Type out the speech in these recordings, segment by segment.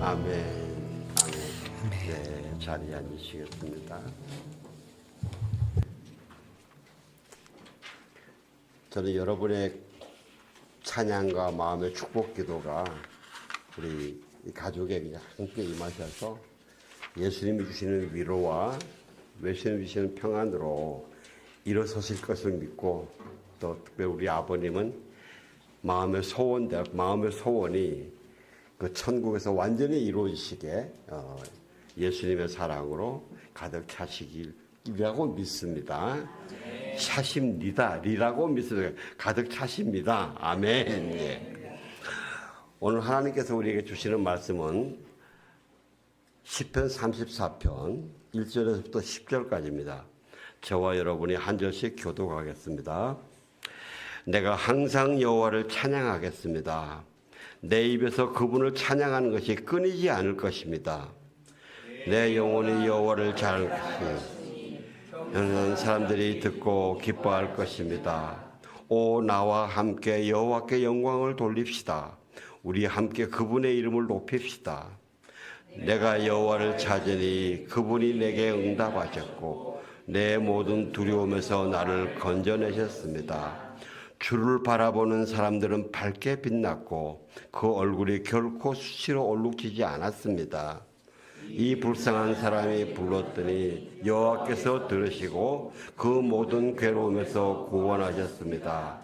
아멘. 아멘. 네, 자리에 앉으시겠습니다. 저는 여러분의 찬양과 마음의 축복 기도가 우리 가족에게 함께 임하셔서 예수님이 주시는 위로와 예수님이 주시는 평안으로 일어서실 것을 믿고, 또 특별히 우리 아버님은 마음의 소원이 그 천국에서 완전히 이루어지시게 예수님의 사랑으로 가득 차시기라고 믿습니다. 차십니다. 리라고 믿습니다. 가득 차십니다. 아멘. 예. 오늘 하나님께서 우리에게 주시는 말씀은 시편 34편 1절에서부터 10절까지입니다. 저와 여러분이 한 절씩 교독하겠습니다. 내가 항상 여호와를 찬양하겠습니다. 내 입에서 그분을 찬양하는 것이 끊이지 않을 것입니다. 내 영혼이 여호와를 잘 듣는 사람들이 듣고 기뻐할 것입니다. 오, 나와 함께 여호와께 영광을 돌립시다. 우리 함께 그분의 이름을 높입시다. 내가 여호와를 찾으니 그분이 내게 응답하셨고 내 모든 두려움에서 나를 건져내셨습니다. 주를 바라보는 사람들은 밝게 빛났고 그 얼굴이 결코 수치로 얼룩지지 않았습니다. 이 불쌍한 사람이 불렀더니 여호와께서 들으시고 그 모든 괴로움에서 구원하셨습니다.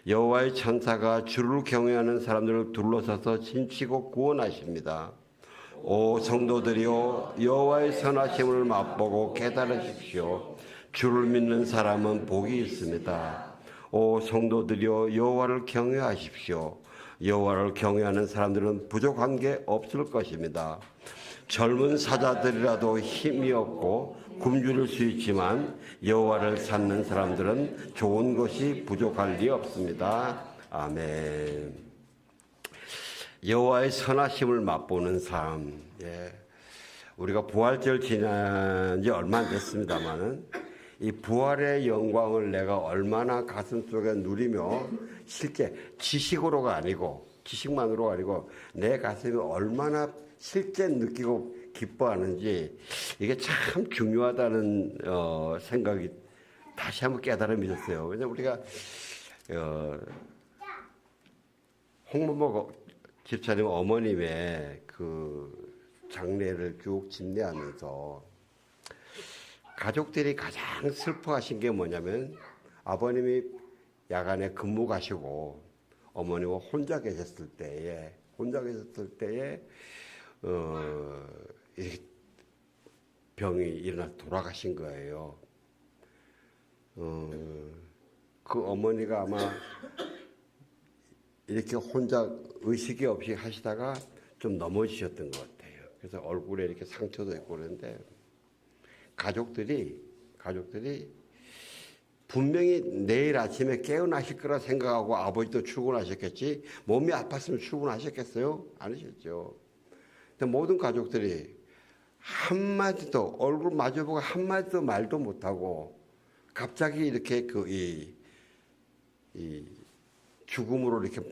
여호와의 천사가 주를 경외하는 사람들을 둘러서서 진치고 구원하십니다. 오 성도들이여, 여호와의 선하심을 맛보고 깨달으십시오. 주를 믿는 사람은 복이 있습니다. 오 성도들이여, 여호와를 경외하십시오. 여호와를 경외하는 사람들은 부족한 게 없을 것입니다. 젊은 사자들이라도 힘이 없고 굶주릴 수 있지만 여호와를 찾는 사람들은 좋은 것이 부족할 리 없습니다. 아멘. 여호와의 선하심을 맛보는 삶. 예. 우리가 부활절 지난 지 얼마 안 됐습니다만은 이 부활의 영광을 내가 얼마나 가슴 속에 누리며 실제 지식으로가 아니고 지식만으로가 아니고 내 가슴이 얼마나 실제 느끼고 기뻐하는지, 이게 참 중요하다는 생각이 다시 한번 깨달음이었어요. 왜냐면 우리가 홍문보 집사님 어머님의 그 장례를 쭉 집례하면서 가족들이 가장 슬퍼하신 게 뭐냐면, 아버님이 야간에 근무 가시고 어머니가 혼자 계셨을 때에 병이 일어나 돌아가신 거예요. 그 어머니가 아마 이렇게 혼자 의식이 없이 하시다가 좀 넘어지셨던 것 같아요. 그래서 얼굴에 이렇게 상처도 있고 그런데 가족들이 분명히 내일 아침에 깨어나실 거라 생각하고, 아버지도 출근하셨겠지, 몸이 아팠으면 출근하셨겠어요? 아니셨죠. 근데 모든 가족들이 한마디도, 얼굴 마주보고 한마디도 말도 못하고 갑자기 이렇게 이 죽음으로 이렇게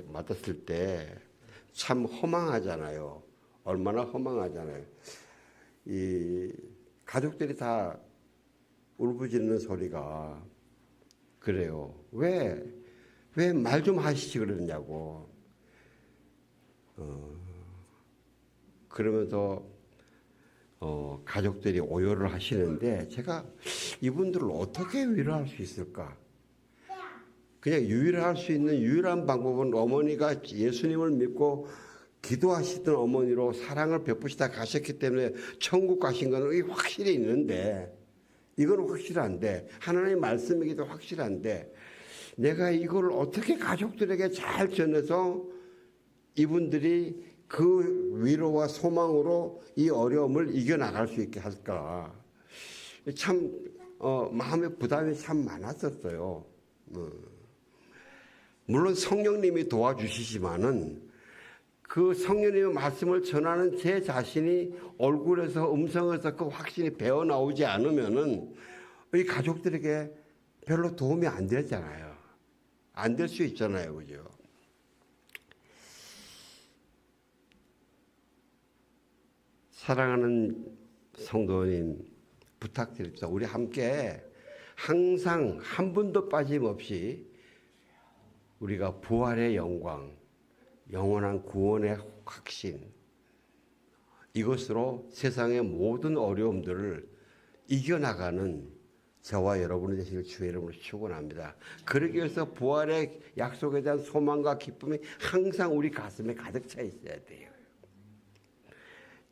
맞았을 때 참 허망하잖아요. 얼마나 허망하잖아요. 이 가족들이 다 울부짖는 소리가 그래요. 왜 말 좀 하시지 그러냐고. 그러면서 가족들이 오열을 하시는데, 제가 이분들을 어떻게 위로할 수 있을까? 그냥 위로할 수 있는 유일한 방법은 어머니가 예수님을 믿고 기도하시던 어머니로 사랑을 베푸시다 가셨기 때문에 천국 가신 건 확실히 있는데, 이건 확실한데, 하나님의 말씀이기도 확실한데, 내가 이걸 어떻게 가족들에게 잘 전해서 이분들이 그 위로와 소망으로 이 어려움을 이겨나갈 수 있게 할까? 참 마음의 부담이 참 많았었어요. 물론 성령님이 도와주시지만은 그 성령님의 말씀을 전하는 제 자신이 얼굴에서 음성에서 그 확신이 배어 나오지 않으면은 이 가족들에게 별로 도움이 안 되잖아요. 안 될 수 있잖아요, 그죠? 사랑하는 성도님 부탁드립니다. 우리 함께 항상 한 분도 빠짐없이 우리가 부활의 영광, 영원한 구원의 확신, 이것으로 세상의 모든 어려움들을 이겨나가는 저와 여러분이 되시길 주의 이름으로 축원합니다. 그러기 위해서 부활의 약속에 대한 소망과 기쁨이 항상 우리 가슴에 가득 차 있어야 돼요.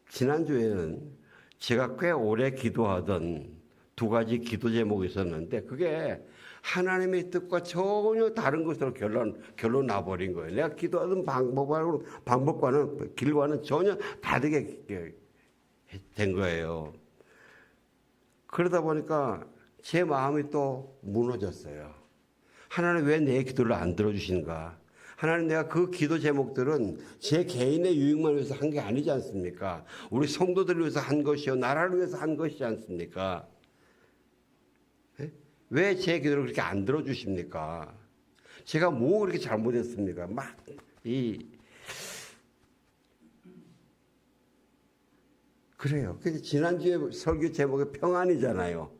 지난주에는 제가 꽤 오래 기도하던 두 가지 기도 제목이 있었는데 그게 하나님의 뜻과 전혀 다른 것으로 결론 나버린 거예요. 내가 기도하던 방법과는 길과는 전혀 다르게 된 거예요. 그러다 보니까 제 마음이 또 무너졌어요. 하나님 왜 내 기도를 안 들어주시는가? 하나님 내가 그 기도 제목들은 제 개인의 유익만 위해서 한 게 아니지 않습니까? 우리 성도들을 위해서 한 것이요 나라를 위해서 한 것이지 않습니까? 왜 제 기도를 그렇게 안 들어주십니까? 제가 뭐 그렇게 잘못했습니까? 그래요. 그래서 지난주에 설교 제목이 평안이잖아요.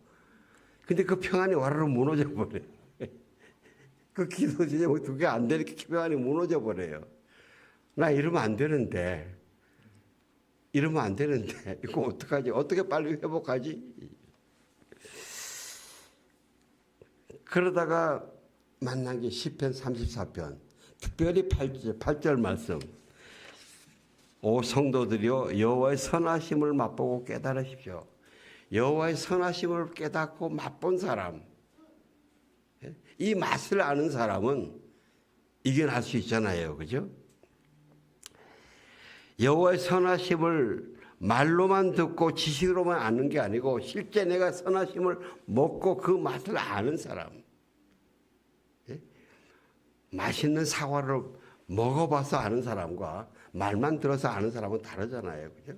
근데 그 평안이 와르르 무너져 버려요. 그 기도 제목 두 개 안 되니까 평안이 무너져 버려요. 나 이러면 안 되는데. 이거 어떡하지? 어떻게 빨리 회복하지? 그러다가 만난 게 시편 34편, 특별히 8절 말씀. 오 성도들이여 여호와의 선하심을 맛보고 깨달으십시오. 여호와의 선하심을 깨닫고 맛본 사람, 이 맛을 아는 사람은 이겨낼 수 있잖아요. 그죠? 여호와의 선하심을 말로만 듣고 지식으로만 아는 게 아니고 실제 내가 선하심을 먹고 그 맛을 아는 사람. 맛있는 사과를 먹어봐서 아는 사람과 말만 들어서 아는 사람은 다르잖아요. 그죠?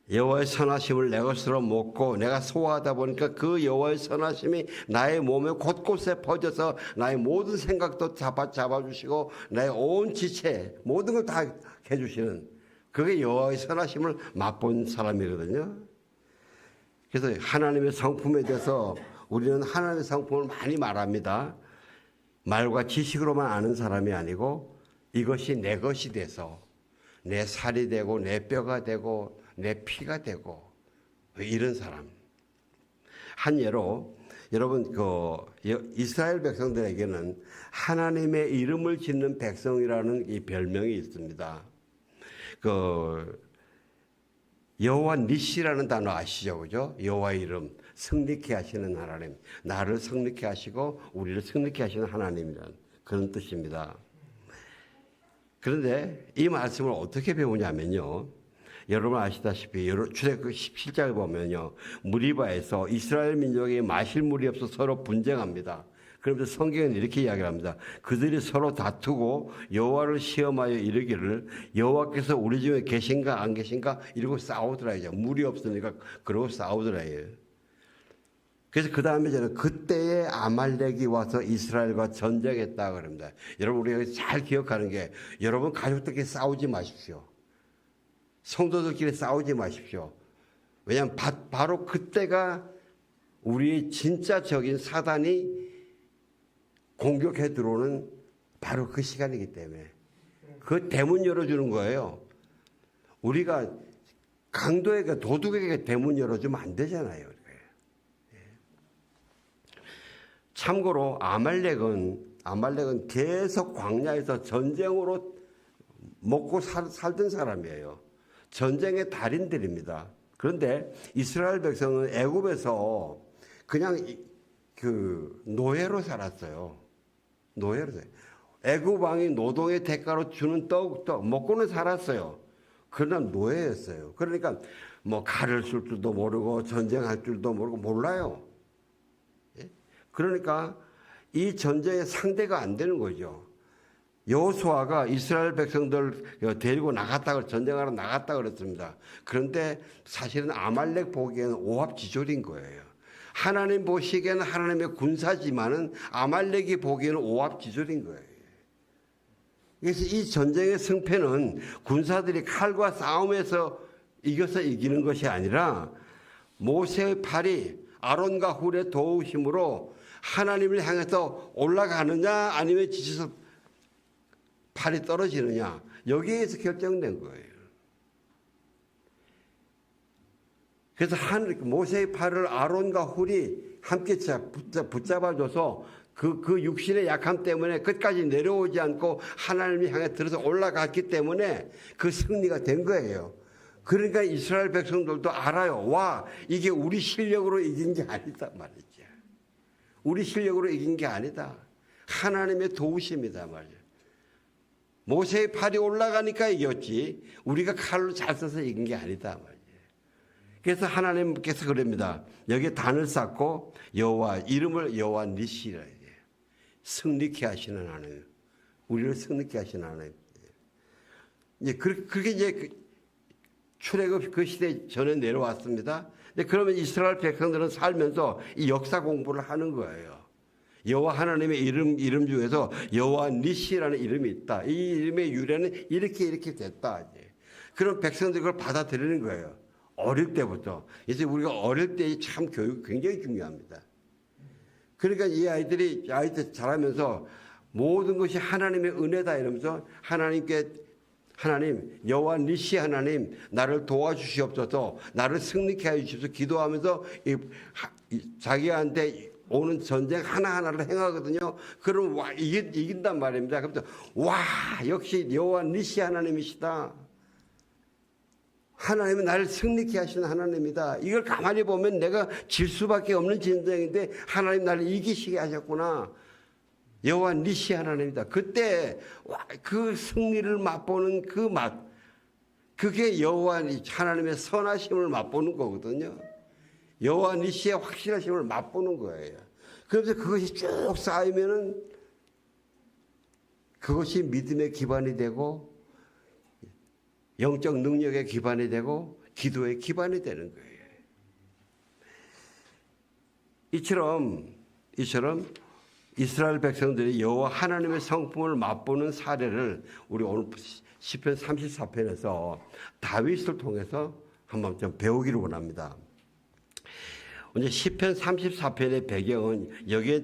여호와의 선하심을 내 것으로 먹고 내가 소화하다 보니까 그 여호와의 선하심이 나의 몸에 곳곳에 퍼져서 나의 모든 생각도 잡아주시고 나의 온 지체 모든 걸 다 해주시는 그게 여호와의 선하심을 맛본 사람이거든요. 그래서 하나님의 성품에 대해서 우리는 하나님의 성품을 많이 말합니다. 말과 지식으로만 아는 사람이 아니고 이것이 내 것이 돼서 내 살이 되고 내 뼈가 되고 내 피가 되고 이런 사람. 한 예로 여러분 이스라엘 백성들에게는 하나님의 이름을 짓는 백성이라는 이 별명이 있습니다. 여호와 니시라는 단어 아시죠? 그죠? 여호와의 이름 승리케 하시는 하나님, 나를 승리케 하시고 우리를 승리케 하시는 하나님이라는 그런 뜻입니다. 그런데 이 말씀을 어떻게 배우냐면요. 여러분 아시다시피 출애굽기 17장을 보면요. 무리바에서 이스라엘 민족이 마실 물이 없어 서로 분쟁합니다. 그러면서 성경은 이렇게 이야기를 합니다. 그들이 서로 다투고 여호와를 시험하여 이르기를 여호와께서 우리 중에 계신가 안 계신가 이러고 싸우더라. 이제 물이 없으니까 그러고 싸우더라. 그래서 그 다음에 저는 그때에 아말렉이 와서 이스라엘과 전쟁했다 그럽니다. 여러분 우리가 잘 기억하는 게 여러분 가족들끼리 싸우지 마십시오. 성도들끼리 싸우지 마십시오. 왜냐하면 바로 그때가 우리의 진짜 적인 사단이 공격해 들어오는 바로 그 시간이기 때문에 그 대문 열어주는 거예요. 우리가 강도에게 도둑에게 대문 열어주면 안 되잖아요. 참고로 아말렉은 계속 광야에서 전쟁으로 먹고 살던 사람이에요. 전쟁의 달인들입니다. 그런데 이스라엘 백성은 애굽에서 그냥 노예로 살았어요. 애굽 왕이 노동의 대가로 주는 떡 먹고는 살았어요. 그러나 노예였어요. 그러니까 뭐 칼을 쓸 줄도 모르고 전쟁할 줄도 모르고 몰라요. 그러니까 이 전쟁의 상대가 안 되는 거죠. 여호수아가 이스라엘 백성들 데리고 전쟁하러 나갔다 그랬습니다. 그런데 사실은 아말렉 보기에는 오합지졸인 거예요. 하나님 보시기에는 하나님의 군사지만은 아말렉이 보기에는 오합지졸인 거예요. 그래서 이 전쟁의 승패는 군사들이 칼과 싸움에서 이겨서 이기는 것이 아니라 모세의 팔이 아론과 훌의 도우심으로 하나님을 향해서 올라가느냐 아니면 지쳐서 팔이 떨어지느냐 여기에서 결정된 거예요. 그래서 모세의 팔을 아론과 훌이 함께 붙잡아줘서 그 육신의 약함 때문에 끝까지 내려오지 않고 하나님을 향해 들어서 올라갔기 때문에 그 승리가 된 거예요. 그러니까 이스라엘 백성들도 알아요. 와, 이게 우리 실력으로 이긴 게 아니다 말이죠. 우리 실력으로 이긴 게 아니다. 하나님의 도우심이다 말이죠. 모세의 팔이 올라가니까 이겼지 우리가 칼로 잘 써서 이긴 게 아니다 말이죠. 그래서 하나님께서 그럽니다. 여기에 단을 쌓고 여호와 이름을 여호와 니시라 해요. 승리케 하시는 하나님, 우리를 승리케 하시는 하나님. 이제 그렇게 이제 출애굽 그 시대 전에 내려왔습니다. 그러면 이스라엘 백성들은 살면서 이 역사 공부를 하는 거예요. 여호와 하나님의 이름 중에서 여호와 니시라는 이름이 있다. 이 이름의 유래는 이렇게 됐다. 그런 백성들이 그걸 받아들이는 거예요. 어릴 때부터. 그래서 우리가 어릴 때 참 교육이 굉장히 중요합니다. 그러니까 이 아이들 자라면서 모든 것이 하나님의 은혜다 이러면서 하나님 여호와 니시 하나님 나를 도와주시옵소서 나를 승리케 하여 주시옵소서 기도하면서 자기한테 오는 전쟁 하나하나를 행하거든요. 그럼 와 이긴단 말입니다. 그래서 와 역시 여호와 니시 하나님이시다. 하나님은 나를 승리케 하시는 하나님이다. 이걸 가만히 보면 내가 질 수밖에 없는 전쟁인데 하나님 나를 이기시게 하셨구나. 여호와 니시 하나님이다. 그때 그 승리를 맛보는 그 맛, 그게 여호와 하나님의 선하심을 맛보는 거거든요. 여호와 니시의 확실하심을 맛보는 거예요. 그래서 그것이 쭉 쌓이면은 그것이 믿음의 기반이 되고 영적 능력의 기반이 되고 기도의 기반이 되는 거예요. 이처럼 이스라엘 백성들이 여호와 하나님의 성품을 맛보는 사례를 우리 오늘 시편 34편에서 다윗을 통해서 한번 좀 배우기를 원합니다. 이제 시편 34편의 배경은 여기에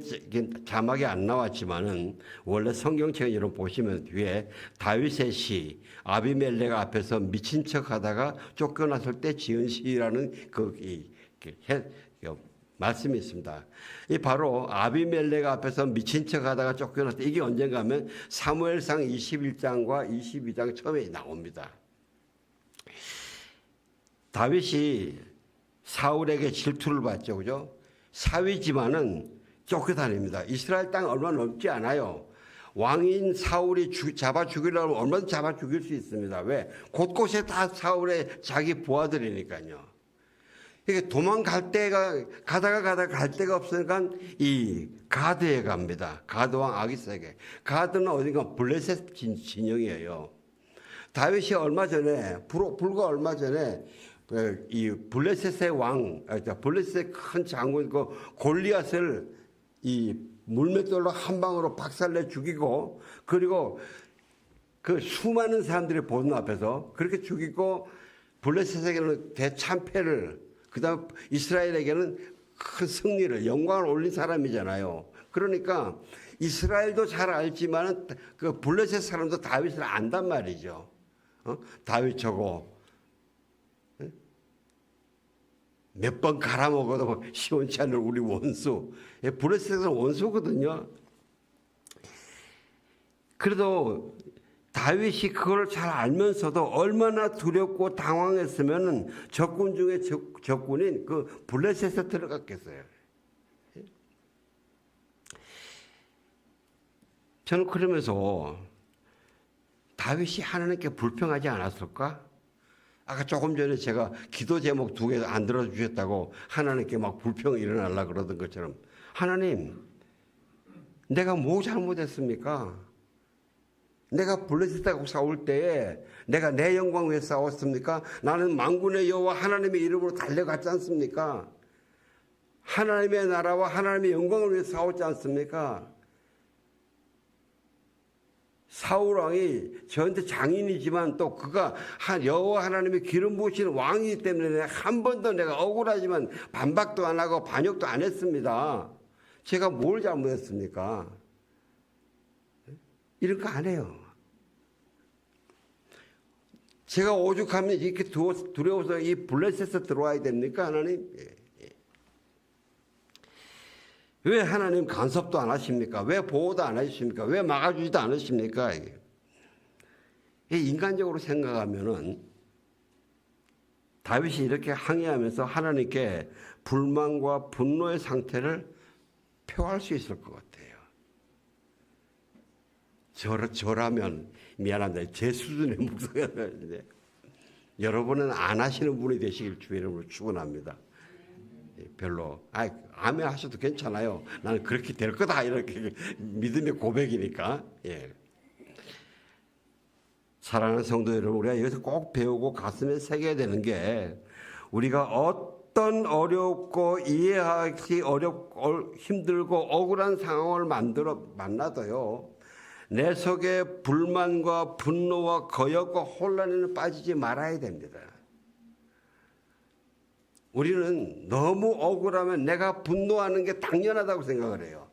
자막이 안 나왔지만은 원래 성경책을 여러분 보시면 뒤에 다윗의 시 아비멜렉 앞에서 미친 척하다가 쫓겨났을 때 지은 시라는 말씀이 있습니다. 이 바로 아비멜렉 앞에서 미친 척하다가 쫓겨났을 때 이게 언젠가 하면 사무엘상 21장과 22장 처음에 나옵니다. 다윗이 사울에게 질투를 받죠. 그죠? 사위지만은 쫓겨다닙니다. 이스라엘 땅 얼마 넓지 않아요. 왕인 사울이 잡아 죽이려면 얼마든지 잡아 죽일 수 있습니다. 왜? 곳곳에 다 사울의 자기 부하들이니까요. 이게 도망갈 때가 가다가 갈 데가 없으니까 이 가드에 갑니다. 가드왕 아기스에게. 가드는 어딘가 블레셋 진영이에요. 다윗이 불과 얼마 전에 이 블레셋의 왕, 블레셋의 큰 장군 그 골리앗을 이 물맷돌로 한 방으로 박살내 죽이고 그리고 그 수많은 사람들이 보는 앞에서 그렇게 죽이고 블레셋에게는 대참패를 그다음 이스라엘에게는 큰 승리를 영광을 올린 사람이잖아요. 그러니까 이스라엘도 잘 알지만 그 블레셋 사람도 다윗을 안단 말이죠. 다윗 저거 몇 번 갈아먹어도 시원치 않을 우리 원수. 블레셋은 원수거든요. 그래도 다윗이 그걸 잘 알면서도 얼마나 두렵고 당황했으면 적군 중에 적군인 그 블레셋에 들어갔겠어요. 저는 그러면서 다윗이 하나님께 불평하지 않았을까? 아까 조금 전에 제가 기도 제목 2개 안 들어주셨다고 하나님께 막 불평이 일어나려고 그러던 것처럼 하나님 내가 뭐 잘못했습니까? 내가 블레셋하고 싸울 때에 내가 내 영광 위해 싸웠습니까? 나는 만군의 여호와 하나님의 이름으로 달려갔지 않습니까? 하나님의 나라와 하나님의 영광을 위해 싸웠지 않습니까? 사울 왕이 저한테 장인이지만 또 그가 여호와 하나님의 기름 부으신 왕이기 때문에 한 번도 내가 억울하지만 반박도 안 하고 반역도 안 했습니다. 제가 뭘 잘못했습니까? 이런 거 안 해요. 제가 오죽하면 이렇게 두려워서 이 블레셋에 들어와야 됩니까, 하나님? 왜 하나님 간섭도 안 하십니까? 왜 보호도 안 하십니까? 왜 막아주지도 않으십니까? 인간적으로 생각하면은 다윗이 이렇게 항의하면서 하나님께 불만과 분노의 상태를 표할 수 있을 것 같아요. 저라면 미안합니다. 제 수준의 목소리인데 여러분은 안 하시는 분이 되시길 주의 이름으로 축원합니다. 별로 암해하셔도 괜찮아요. 나는 그렇게 될 거다 이렇게 믿음의 고백이니까. 예. 사랑하는 성도 여러분, 우리가 여기서 꼭 배우고 가슴에 새겨야 되는 게 우리가 어떤 어렵고 이해하기 어렵고 힘들고 억울한 상황을 만나도요. 내 속에 불만과 분노와 거역과 혼란에는 빠지지 말아야 됩니다. 우리는 너무 억울하면 내가 분노하는 게 당연하다고 생각을 해요.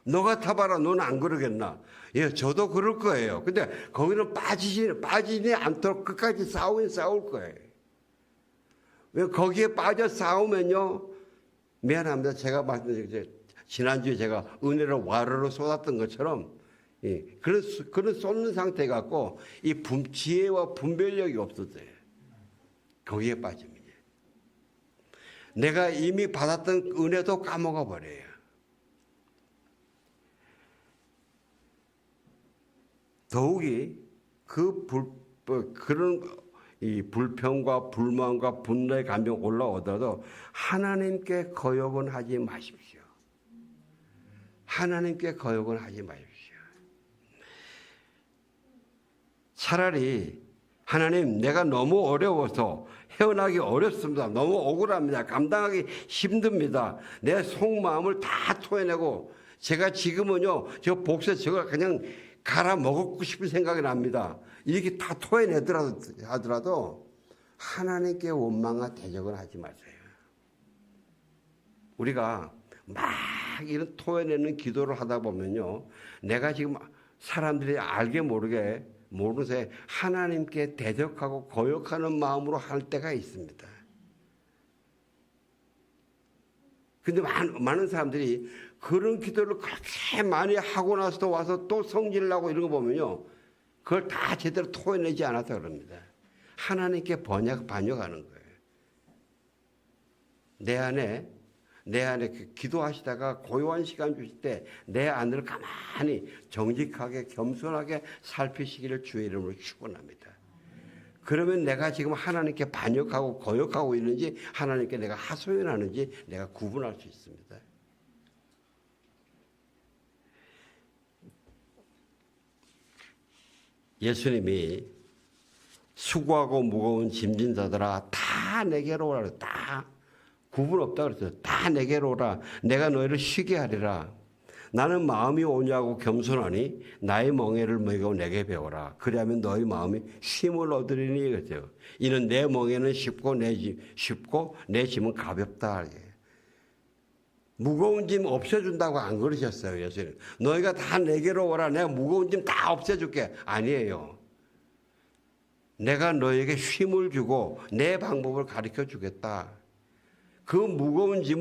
너 같아봐라, 너는 안 그러겠나? 예, 저도 그럴 거예요. 근데 거기는 빠지지 않도록 끝까지 싸울 거예요. 왜 거기에 빠져 싸우면요, 미안합니다. 제가 말씀드린 지난주에 제가 은혜를 와르르 쏟았던 것처럼, 예, 그런 쏟는 상태 갖고 이 지혜와 분별력이 없어져요. 거기에 빠집니다. 내가 이미 받았던 은혜도 까먹어 버려요. 더욱이 그런 이 불평과 불만과 분노의 감정 올라오더라도 하나님께 거역은 하지 마십시오. 하나님께 거역은 하지 마십시오. 차라리 하나님, 내가 너무 어려워서 헤어나기 어렵습니다. 너무 억울합니다. 감당하기 힘듭니다. 내 속마음을 다 토해내고 제가 지금은요, 저 복수에 저걸 그냥 갈아 먹고 싶은 생각이 납니다. 이렇게 다 토해내더라도 하나님께 원망과 대적을 하지 마세요. 우리가 막 이런 토해내는 기도를 하다 보면요, 내가 지금 사람들이 알게 모르게 모르는 사이에 하나님께 대적하고 거역하는 마음으로 할 때가 있습니다. 근데 많은 사람들이 그런 기도를 그렇게 많이 하고 나서도 와서 또 성질을 나고 이런 거 보면요, 그걸 다 제대로 토해내지 않아서 그럽니다. 하나님께 반역하는 거예요. 내 안에 기도하시다가 고요한 시간 주실 때 내 안을 가만히 정직하게 겸손하게 살피시기를 주의 이름으로 축원합니다. 그러면 내가 지금 하나님께 반역하고 거역하고 있는지 하나님께 내가 하소연하는지 내가 구분할 수 있습니다. 예수님이 수고하고 무거운 짐진 자들아 다 내게로 오라. 다 구분 없다 그랬어요. 다 내게로 오라. 내가 너희를 쉬게 하리라. 나는 마음이 오냐고 겸손하니 나의 멍에를 먹이고 내게 배워라. 그리하면 너희 마음이 쉼을 얻으리니 그랬어요. 이는 내 멍에는 쉽고 내 짐은 가볍다. 무거운 짐 없애준다고 안 그러셨어요. 예수님. 너희가 다 내게로 오라. 내가 무거운 짐 다 없애줄게. 아니에요. 내가 너에게 쉼을 주고 내 방법을 가르쳐 주겠다. 그 무거운 짐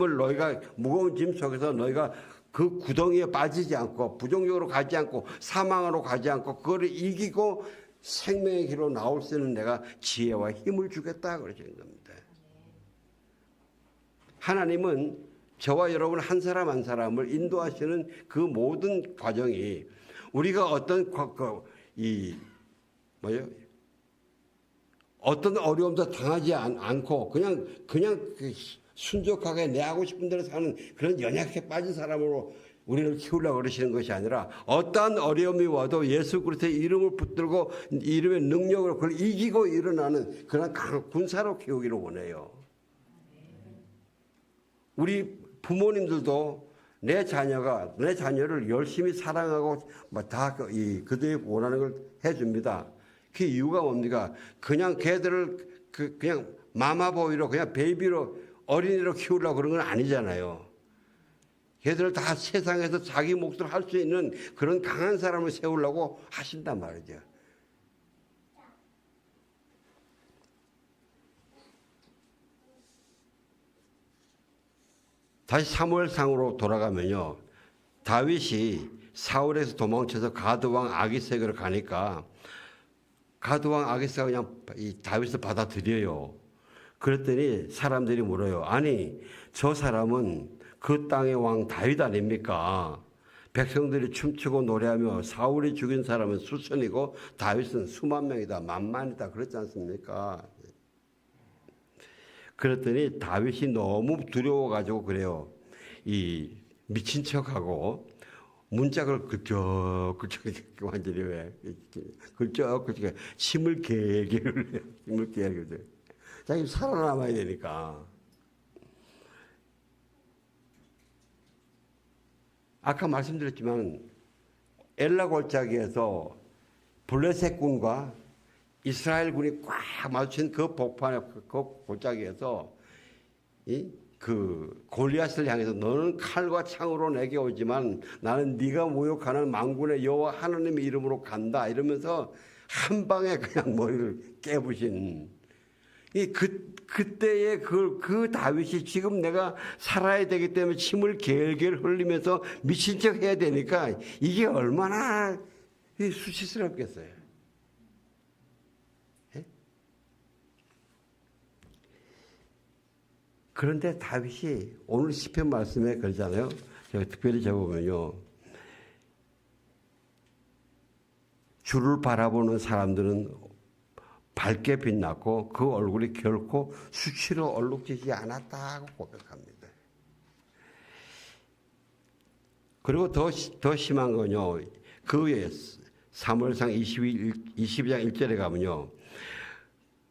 속에서 너희가 그 구덩이에 빠지지 않고 부정적으로 가지 않고 사망으로 가지 않고 그거를 이기고 생명의 길로 나올 수 있는 내가 지혜와 힘을 주겠다 그러시는 겁니다. 하나님은 저와 여러분 한 사람 한 사람을 인도하시는 그 모든 과정이 우리가 어떤 어려움도 당하지 않고 그냥 순적하게 내 하고 싶은 대로 사는 그런 연약해 빠진 사람으로 우리를 키우려고 그러시는 것이 아니라 어떠한 어려움이 와도 예수 그리스도의 이름을 붙들고 이름의 능력으로 그걸 이기고 일어나는 그런 강한 군사로 키우기를 원해요. 우리 부모님들도 내 자녀를 열심히 사랑하고 다 그들이 원하는 걸 해줍니다. 그 이유가 뭡니까? 그냥 걔들을 그냥 마마보이로 그냥 베이비로 어린이로 키우려고 그런 건 아니잖아요. 걔들을 다 세상에서 자기 몫을 할 수 있는 그런 강한 사람을 세우려고 하신단 말이죠. 다시 사무엘상으로 돌아가면요. 다윗이 사울에서 도망쳐서 가드왕 아기스에게로 가니까 가드왕 아기스가 그냥 이 다윗을 받아들여요. 그랬더니 사람들이 물어요. 아니 저 사람은 그 땅의 왕 다윗 아닙니까? 백성들이 춤추고 노래하며 사울이 죽인 사람은 수천이고 다윗은 수만 명이다, 만만이다 그렇지 않습니까? 그랬더니 다윗이 너무 두려워가지고 그래요. 이 미친 척하고 문짝을 긁적긁적 완전히 왜 긁적긁적 침을 개개 흘려요. 침을 개개 흘려요. 자기 살아남아야 되니까. 아까 말씀드렸지만 엘라 골짜기에서 블레셋 군과 이스라엘 군이 꽉 마주친 그 복판에 그 골짜기에서 그 골리앗을 향해서 너는 칼과 창으로 내게 오지만 나는 네가 모욕하는 만군의 여호와 하나님의 이름으로 간다 이러면서 한 방에 그냥 머리를 깨부신 그때의 그 다윗이 지금 내가 살아야 되기 때문에 침을 gelgel 흘리면서 미친 척 해야 되니까 이게 얼마나 수치스럽겠어요. 예? 그런데 다윗이 오늘 시편 말씀에 그러잖아요. 제가 특별히 적어보면요. 주를 바라보는 사람들은 밝게 빛났고 그 얼굴이 결코 수치로 얼룩지지 않았다고 고백합니다. 그리고 더 심한 건요. 그 외에 사무엘상 22장 1절에 가면요.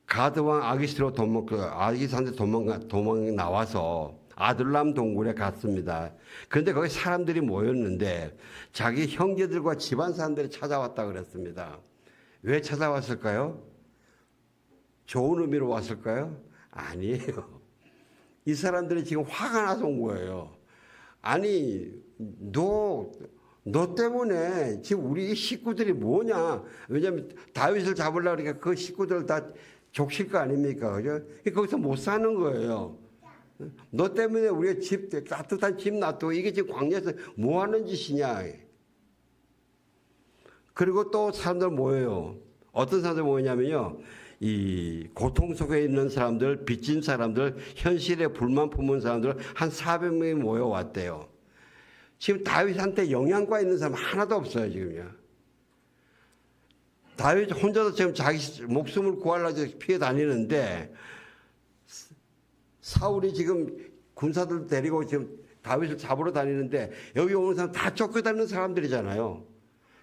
가드왕 아기스한테 도망 나와서 아둘람 동굴에 갔습니다. 그런데 거기 사람들이 모였는데 자기 형제들과 집안 사람들이 찾아왔다 그랬습니다. 왜 찾아왔을까요? 좋은 의미로 왔을까요? 아니에요. 이 사람들이 지금 화가 나서 온 거예요. 아니, 너 때문에 지금 우리 식구들이 뭐냐? 왜냐하면 다윗을 잡으려고 그러니까 그 식구들 다 족칠 거 아닙니까? 그죠? 거기서 못 사는 거예요. 너 때문에 우리가 따뜻한 집 놔두고 이게 지금 광야에서 뭐 하는 짓이냐? 그리고 또 사람들 모여요. 어떤 사람들 모이냐면요. 이 고통 속에 있는 사람들, 빚진 사람들, 현실에 불만 품은 사람들 한 400명이 모여왔대요. 지금 다윗한테 영향과 있는 사람 하나도 없어요, 지금요. 다윗 혼자서 지금 자기 목숨을 구하려고 피해 다니는데 사울이 지금 군사들 데리고 지금 다윗을 잡으러 다니는데 여기 오는 사람 다 쫓겨다니는 사람들이잖아요.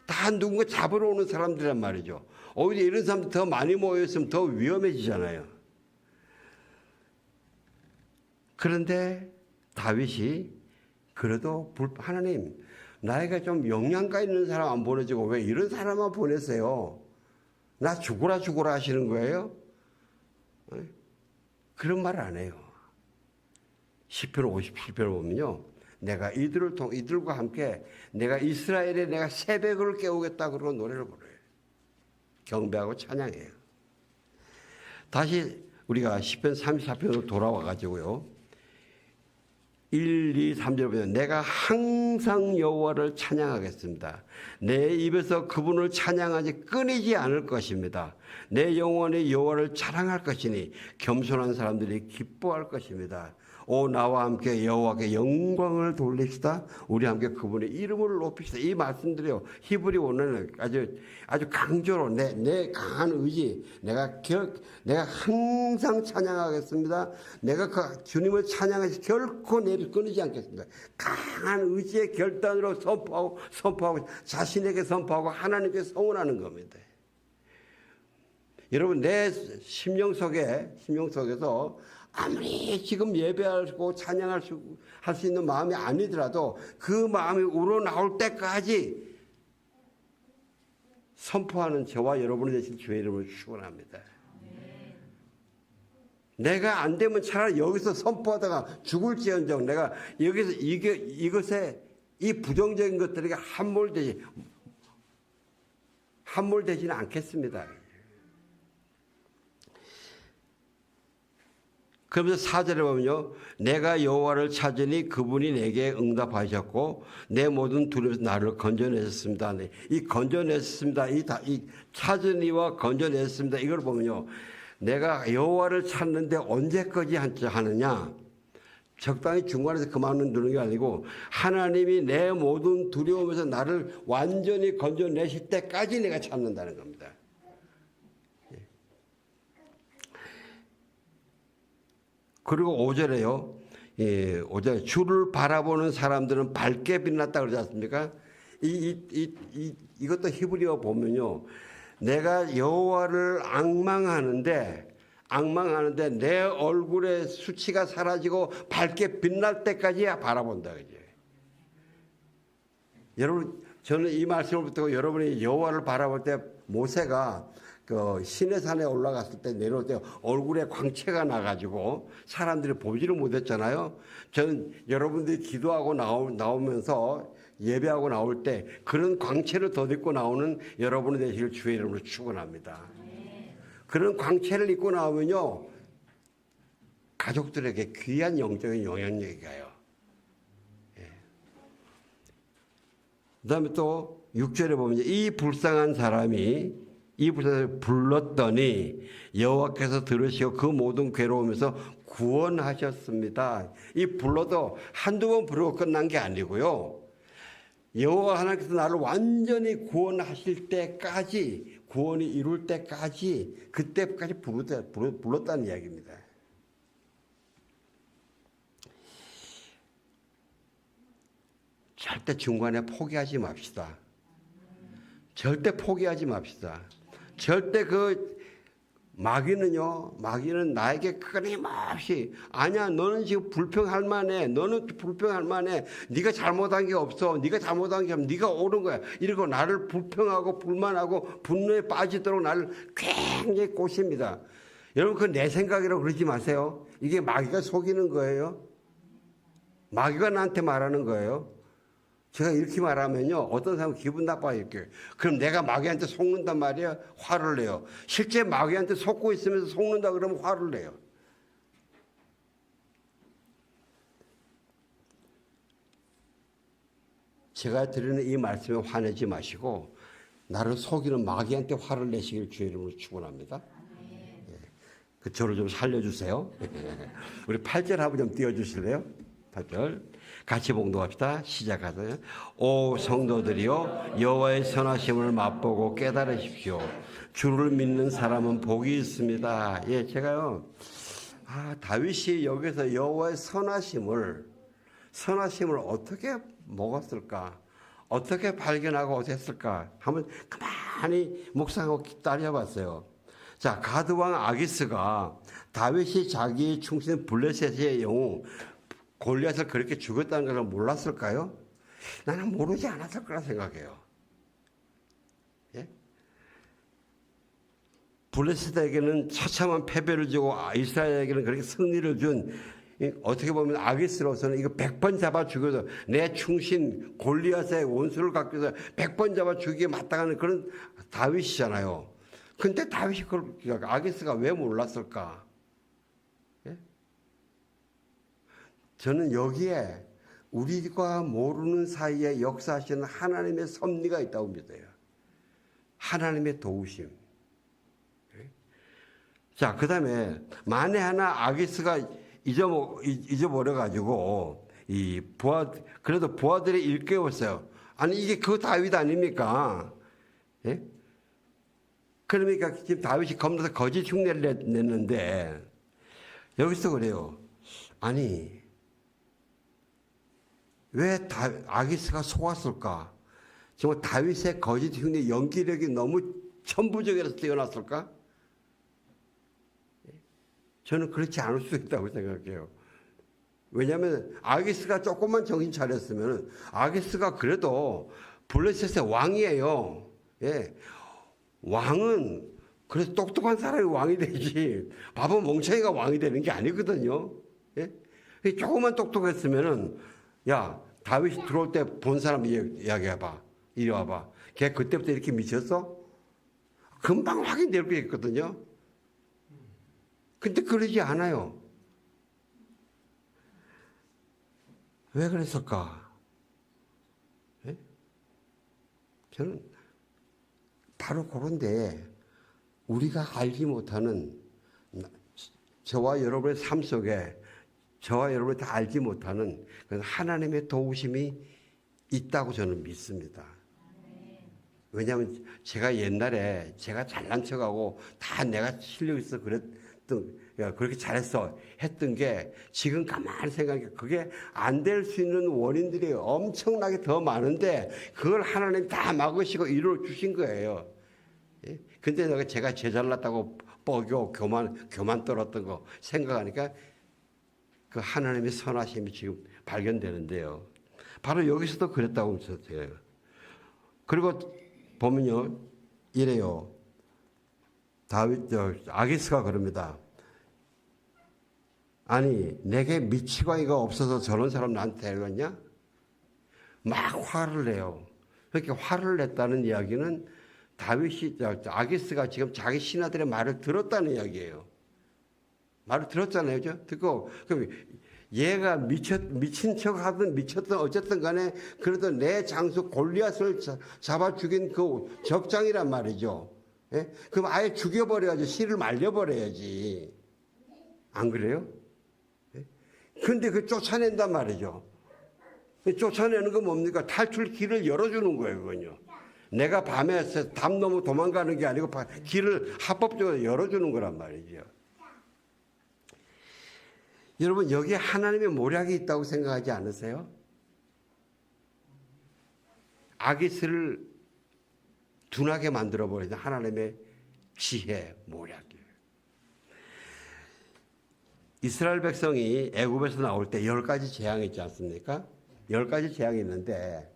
다 누군가 잡으러 오는 사람들이란 말이죠. 오히려 이런 사람들 더 많이 모여있으면 더 위험해지잖아요. 그런데 다윗이 그래도 하나님 나에게 좀 영양가 있는 사람 안 보내주고 왜 이런 사람만 보내세요? 나 죽어라 하시는 거예요? 그런 말 안 해요. 시편 57편을 보면요. 내가 이들과 함께 내가 이스라엘에 내가 새벽을 깨우겠다 그러고 노래를 부르요. 경배하고 찬양해요. 다시 우리가 시편 34편으로 돌아와 가지고요. 1, 2, 3절 보면 내가 항상 여호와를 찬양하겠습니다. 내 입에서 그분을 찬양하지 끊이지 않을 것입니다. 내 영혼이 여호와를 자랑할 것이니 겸손한 사람들이 기뻐할 것입니다. 오 나와 함께 여호와께 영광을 돌립시다. 우리 함께 그분의 이름을 높입시다. 이 말씀들이요. 히브리 원어는 아주 강조로 내 강한 의지, 내가 항상 찬양하겠습니다. 내가 그 주님을 찬양하시 결코 내를 끊이지 않겠습니다. 강한 의지의 결단으로 선포하고 자신에게 선포하고 하나님께 성원하는 겁니다. 여러분 내 심령 속에서 아무리 지금 예배하고 찬양할 할 수 있는 마음이 아니더라도 그 마음이 우러나올 때까지 선포하는 저와 여러분이 되신 주의 이름으로 축원합니다. 내가 안 되면 차라리 여기서 선포하다가 죽을지언정 내가 여기서 이것에 이 부정적인 것들에게 함몰되지는 않겠습니다. 그러면서 4절에 보면요. 내가 여호와를 찾으니 그분이 내게 응답하셨고 내 모든 두려움에서 나를 건져내셨습니다. 이 건져내셨습니다. 이 찾으니와 건져내셨습니다. 이걸 보면요. 내가 여호와를 찾는데 언제까지 하느냐. 적당히 중간에서 그만은 두는 게 아니고 하나님이 내 모든 두려움에서 나를 완전히 건져내실 때까지 내가 찾는다는 겁니다. 그리고 5절에요. 5절에 주를 바라보는 사람들은 밝게 빛났다 그러지 않습니까? 이것도 히브리어 보면요. 내가 여호와를 악망하는데 내 얼굴의 수치가 사라지고 밝게 빛날 때까지 바라본다. 그죠? 여러분, 저는 이 말씀을 듣고 여러분이 여호와를 바라볼 때 모세가 그 시내산에 올라갔을 때 내려올 때 얼굴에 광채가 나가지고 사람들이 보지를 못했잖아요. 저는 여러분들이 기도하고 나오면서 예배하고 나올 때 그런 광채를 덧입고 나오는 여러분이 되시길 주의 이름으로 축원합니다. 그런 광채를 입고 나오면요 가족들에게 귀한 영적인 영향력이 가요. 그다음에 또 6절에 보면 이 불쌍한 사람이 불렀더니 여호와께서 들으시고 그 모든 괴로움에서 구원하셨습니다. 이 불러도 한두 번 부르고 끝난 게 아니고요. 여호와 하나님께서 나를 완전히 구원하실 때까지 구원이 이룰 때까지 그때까지 불렀다는 이야기입니다. 절대 중간에 포기하지 맙시다. 절대 포기하지 맙시다. 절대 마귀는 나에게 끊임없이 아니야 너는 지금 불평할 만해. 너는 불평할 만해. 네가 잘못한 게 없어. 네가 잘못한 게 없어. 네가 옳은 거야. 이러고 나를 불평하고 불만하고 분노에 빠지도록 나를 굉장히 꼬십니다. 여러분 그건 내 생각이라고 그러지 마세요. 이게 마귀가 속이는 거예요. 마귀가 나한테 말하는 거예요. 제가 이렇게 말하면요 어떤 사람은 기분 나빠요. 이렇게. 그럼 내가 마귀한테 속는단 말이야. 화를 내요. 실제 마귀한테 속고 있으면서 속는다 그러면 화를 내요. 제가 드리는 이 말씀에 화내지 마시고 나를 속이는 마귀한테 화를 내시길 주의 이름으로 축원합니다. 저를 좀 살려주세요. 우리 8절 한번 좀 띄워주실래요? 8절 같이 봉독합시다. 시작하세요. 오 성도들이여 여호와의 선하심을 맛보고 깨달으십시오. 주를 믿는 사람은 복이 있습니다. 예, 제가요 다윗이 여기서 여호와의 선하심을 어떻게 먹었을까? 어떻게 발견하고 어떻게 했을까? 한번 가만히 묵상하고 따져봤어요. 자, 가드왕 아기스가 다윗이 자기의 충신 블레셋의 영웅 골리앗을 그렇게 죽였다는 것을 몰랐을까요? 나는 모르지 않았을 거라 생각해요. 예? 블레셋에게는 처참한 패배를 주고 이스라엘에게는 그렇게 승리를 준 어떻게 보면 아기스로서는 이거 100번 잡아 죽여서 내 충신 골리앗의 원수를 갖기 위해서 100번 잡아 죽이기에 마땅한 그런 다윗이잖아요. 근데 다윗이 그걸 아기스가 왜 몰랐을까? 예? 저는 여기에 우리가 모르는 사이에 역사하시는 하나님의 섭리가 있다고 믿어요. 하나님의 도우심. 예? 자, 그 다음에 만에 하나 아기스가 잊어버려가지고 그래도 부하들이 일깨웠어요. 아니 이게 그 다윗 아닙니까? 예? 그러니까 지금 다윗이 겁나서 거짓 흉내를 냈는데 여기서 그래요. 아니 왜 아기스가 속았을까? 정말 다윗의 거짓 흉내 연기력이 너무 천부적이라서 뛰어났을까? 저는 그렇지 않을 수 있다고 생각해요. 왜냐하면 아기스가 조금만 정신 차렸으면, 아기스가 그래도 블레셋의 왕이에요. 예. 왕은 그래서 똑똑한 사람이 왕이 되지 바보 멍청이가 왕이 되는 게 아니거든요. 예? 조금만 똑똑했으면은, 야, 다윗이 들어올 때 본 사람 이야기해봐. 이리 와봐. 걔 그때부터 이렇게 미쳤어? 금방 확인될 게 있거든요. 근데 그러지 않아요. 왜 그랬을까? 예? 저는 바로 그런데 우리가 알지 못하는, 저와 여러분의 삶 속에 저와 여러분이 다 알지 못하는 하나님의 도우심이 있다고 저는 믿습니다. 왜냐하면 제가 옛날에 제가 잘난 척하고 다 내가 실력 있어 그랬던, 야, 그렇게 잘했어 했던 게 지금 가만히 생각해 그게 안 될 수 있는 원인들이 엄청나게 더 많은데 그걸 하나님 다 막으시고 이루어 주신 거예요. 예? 근데 제가 제 잘났다고 뻐겨 교만 떨었던 거 생각하니까 그 하나님의 선하심이 지금 발견되는데요. 바로 여기서도 그랬다고 하셨어요. 그리고 보면요, 이래요. 아기스가 그럽니다. 아니, 내게 미치광이가 없어서 저런 사람 나한테 데려갔냐? 막 화를 내요. 그렇게 화를 냈다는 이야기는 아기스가 지금 자기 신하들의 말을 들었다는 이야기예요. 말을 들었잖아요. 그죠? 듣고, 그럼 얘가 미친 척 하든 미쳤든 어쨌든 간에 그래도 내 장수 골리앗을 잡아 죽인 그 적장이란 말이죠. 예? 그럼 아예 죽여버려야지. 씨를 말려버려야지. 안 그래요? 예? 근데 그 쫓아낸단 말이죠. 쫓아내는 건 뭡니까? 탈출 길을 열어주는 거예요, 그건요. 내가 밤에 담 넘어 도망가는 게 아니고 길을 합법적으로 열어주는 거란 말이죠. 여러분, 여기에 하나님의 모략이 있다고 생각하지 않으세요? 아기스를 둔하게 만들어버리는 하나님의 지혜, 모략이에요. 이스라엘 백성이 애굽에서 나올 때 10가지 재앙이 있지 않습니까? 10가지 재앙이 있는데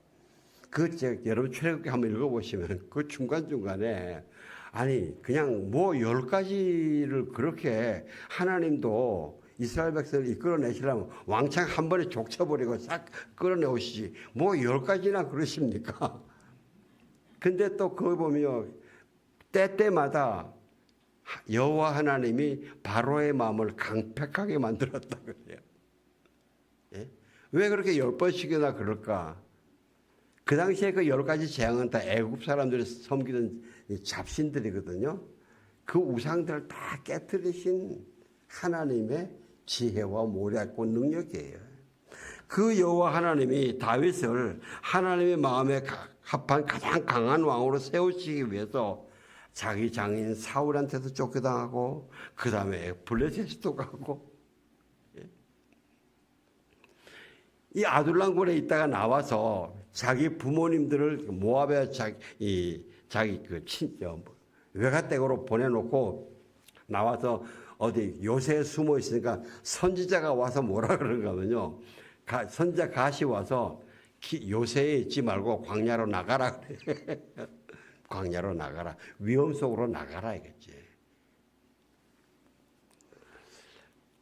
여러분 출애굽기 한번 읽어보시면 그 중간중간에 아니 그냥 뭐 10가지를 그렇게 하나님도 이스라엘 백성을 이끌어내시려면 왕창 한 번에 족쳐버리고 싹 끌어내오시지 뭐 10가지나 그러십니까? 근데 또 그거 보면 때때마다 여호와 하나님이 바로의 마음을 강팍하게 만들었다 그래요. 예? 왜 그렇게 10번씩이나 그럴까? 그 당시에 그 10가지 재앙은 다 애굽 사람들이 섬기던 잡신들이거든요. 그 우상들을 다 깨뜨리신 하나님의 지혜와 모략과 능력이에요. 그 여호와 하나님이 다윗을 하나님의 마음에 합한 가장 강한 왕으로 세우시기 위해서 자기 장인 사울한테도 쫓겨당하고 그 다음에 블레셋도 가고 이 아둘람굴에 있다가 나와서 자기 부모님들을 모압에 자기 외가댁으로 보내놓고 나와서 어디 요새에 숨어 있으니까 선지자가 와서 뭐라 그러는가 하면요. 선지자 갓이 와서 요새에 있지 말고 광야로 나가라 그래. 광야로 나가라. 위험 속으로 나가라 이겠지.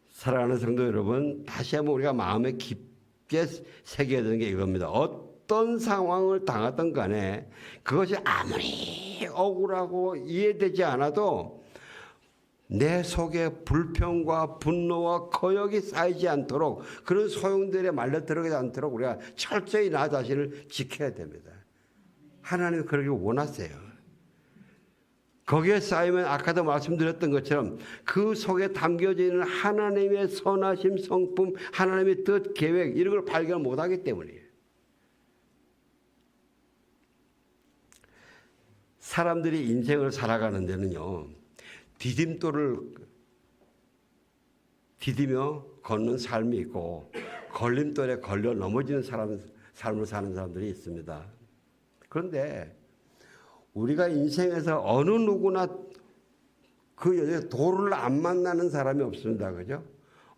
사랑하는 성도 여러분, 다시 한번 우리가 마음에 깊게 새겨야 되는 게 이겁니다. 어떤 상황을 당하든 간에 그것이 아무리 억울하고 이해되지 않아도 내 속에 불평과 분노와 거역이 쌓이지 않도록 그런 소용들에 말려 들어가지 않도록 우리가 철저히 나 자신을 지켜야 됩니다. 하나님은 그러길 원하세요. 거기에 쌓이면 아까도 말씀드렸던 것처럼 그 속에 담겨져 있는 하나님의 선하심, 성품, 하나님의 뜻, 계획 이런 걸 발견 못하기 때문이에요. 사람들이 인생을 살아가는 데는요. 디딤돌을 디디며 걷는 삶이 있고 걸림돌에 걸려 넘어지는 삶을 사는 사람들이 있습니다. 그런데 우리가 인생에서 어느 누구나 그 여정에 돌을 안 만나는 사람이 없습니다. 그죠?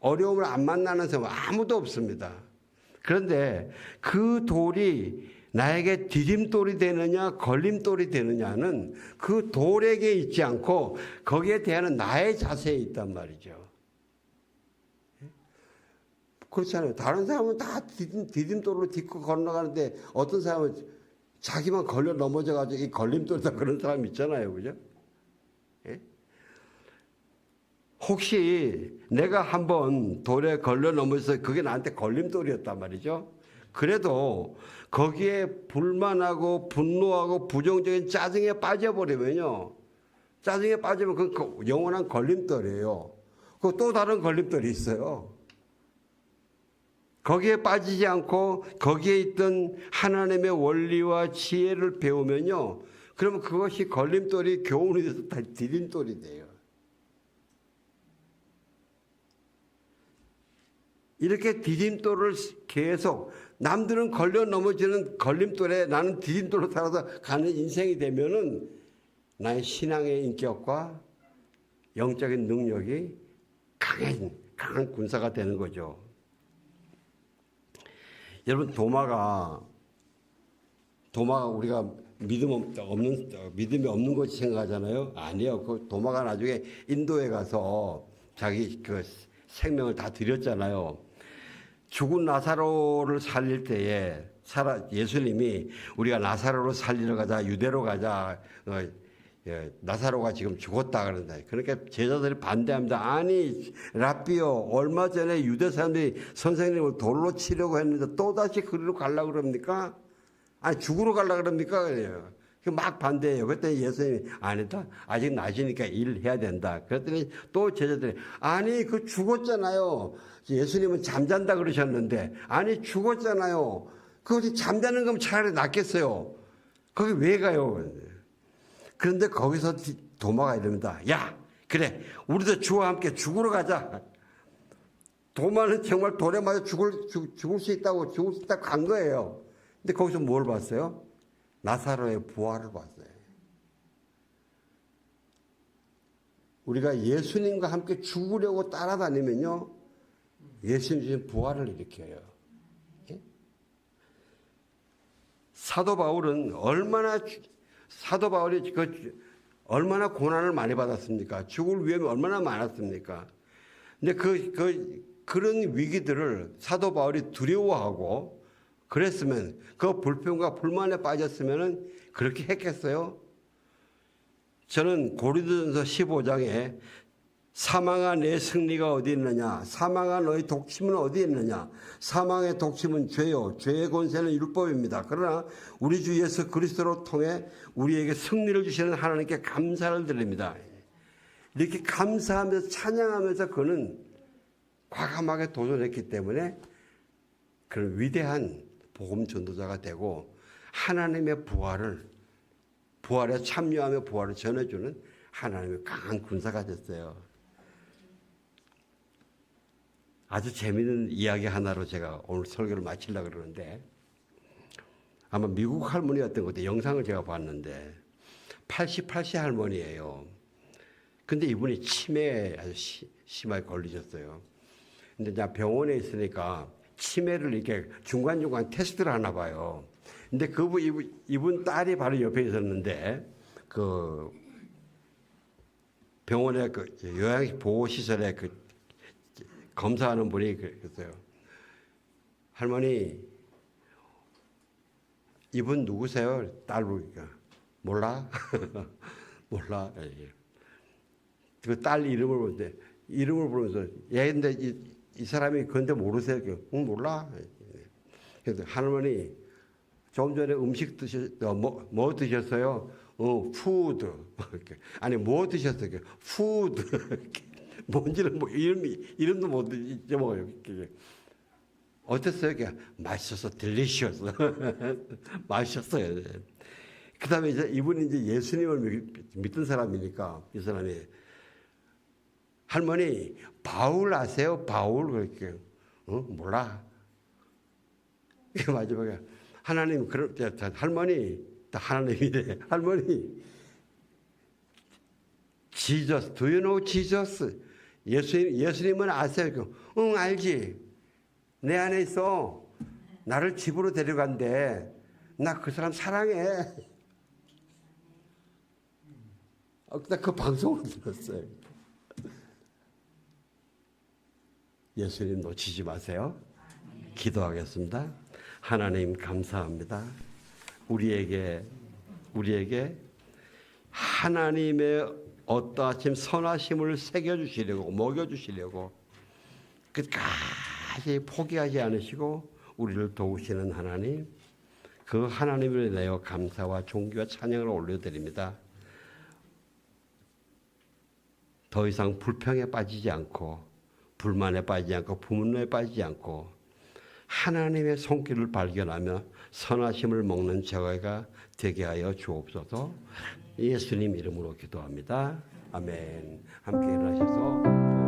어려움을 안 만나는 사람 아무도 없습니다. 그런데 그 돌이 나에게 디딤돌이 되느냐 걸림돌이 되느냐는 그 돌에게 있지 않고 거기에 대한 나의 자세에 있단 말이죠. 그렇잖아요. 다른 사람은 다 디딤돌로 딛고 건너가는데 어떤 사람은 자기만 걸려 넘어져가지고 이 걸림돌이다 그런 사람 있잖아요. 그죠? 예? 혹시 내가 한번 돌에 걸려 넘어져서 그게 나한테 걸림돌이었단 말이죠. 그래도 거기에 불만하고 분노하고 부정적인 짜증에 빠져버리면요. 짜증에 빠지면 그 영원한 걸림돌이에요. 그 또 다른 걸림돌이 있어요. 거기에 빠지지 않고 거기에 있던 하나님의 원리와 지혜를 배우면요. 그러면 그것이 걸림돌이 교훈이 돼서 다 디딤돌이 돼요. 이렇게 디딤돌을 계속 남들은 걸려 넘어지는 걸림돌에 나는 디딤돌로 살아서 가는 인생이 되면은 나의 신앙의 인격과 영적인 능력이 강한 군사가 되는 거죠. 여러분 도마가 우리가 믿음이 없는 것이 생각하잖아요. 아니에요. 그 도마가 나중에 인도에 가서 자기 그 생명을 다 드렸잖아요. 죽은 나사로를 살릴 때에 예수님이 우리가 나사로를 살리러 가자, 유대로 가자, 나사로가 지금 죽었다 그런다. 그러니까 제자들이 반대합니다. 아니 랍비요, 얼마 전에 유대 사람들이 선생님을 돌로 치려고 했는데 또다시 그리로 가려고 그럽니까? 아니 죽으러 가려고 그럽니까? 그래요. 막 반대해요. 그랬더니 예수님이 아니다. 아직 낮이니까 일해야 된다. 그랬더니 또 제자들이 아니 그 죽었잖아요. 예수님은 잠잔다 그러셨는데 아니 죽었잖아요. 그것이 잠자는 거면 차라리 낫겠어요. 거기 왜 가요? 그런데 거기서 도마가 이럽니다. 야 그래 우리도 주와 함께 죽으러 가자. 도마는 정말 돌에 맞아 죽을 수 있다고 간 거예요. 근데 거기서 뭘 봤어요? 나사로의 부활을 봤어요. 우리가 예수님과 함께 죽으려고 따라다니면요. 예수님 주신 부활을 일으켜요. 예? 사도 바울이 얼마나 고난을 많이 받았습니까? 죽을 위험이 얼마나 많았습니까? 근데 그런 위기들을 사도 바울이 두려워하고 그랬으면 그 불평과 불만에 빠졌으면 그렇게 했겠어요? 저는 고린도전서 15장에 사망아 내 승리가 어디 있느냐? 사망아 너희 독침은 어디 있느냐? 사망의 독침은 죄요. 죄의 권세는 율법입니다. 그러나 우리 주 예수 그리스도로 통해 우리에게 승리를 주시는 하나님께 감사를 드립니다. 이렇게 감사하면서 찬양하면서 그는 과감하게 도전했기 때문에 그런 위대한 복음 전도자가 되고 하나님의 부활에 참여하며 부활을 전해주는 하나님의 강한 군사가 됐어요. 아주 재미있는 이야기 하나로 제가 오늘 설교를 마치려고 그러는데 아마 미국 할머니였던 것 같아요. 영상을 제가 봤는데 88세 할머니예요. 근데 이분이 치매에 아주 심하게 걸리셨어요. 근데 이제 병원에 있으니까 치매를 이렇게 중간중간 테스트를 하나 봐요. 근데 이분 딸이 바로 옆에 있었는데 그 병원의 그 요양보호시설에 그 검사하는 분이 그랬어요. 할머니, 이분 누구세요? 딸 보니까 몰라? 몰라? 그 딸 이름을 부르면서 근데 이 사람이 그런데 모르세요? 응, 몰라? 그래서 할머니, 좀 전에 음식 뭐 드셨어요? 푸드. 아니, 뭐 드셨어요? 푸드. 뭔지는 이름도 못 잊어먹어요. 어땠어요? 맛있어서 딜리셔스. 맛있었어요. 그 다음에 이분이 예수님을 믿던 사람이니까 이 사람이 할머니 바울 아세요? 바울 그렇게 몰라. 마지막에 하나님 할머니 하나님이래. 할머니 Jesus, do you know Jesus? 예수님은 아세요? 응, 알지. 내 안에 있어. 나를 집으로 데려간대. 나 그 사람 사랑해. 나 그 방송을 들었어요. 예수님 놓치지 마세요. 기도하겠습니다. 하나님 감사합니다. 우리에게 하나님의 어떠하심 선하심을 새겨주시려고 먹여주시려고 끝까지 포기하지 않으시고 우리를 도우시는 하나님, 그 하나님을 내어 감사와 존귀와 찬양을 올려드립니다. 더 이상 불평에 빠지지 않고 불만에 빠지지 않고 분노에 빠지지 않고 하나님의 손길을 발견하며 선하심을 먹는 저희가 되게 하여 주옵소서. 예수님 이름으로 기도합니다. 아멘. 함께 일어나셔서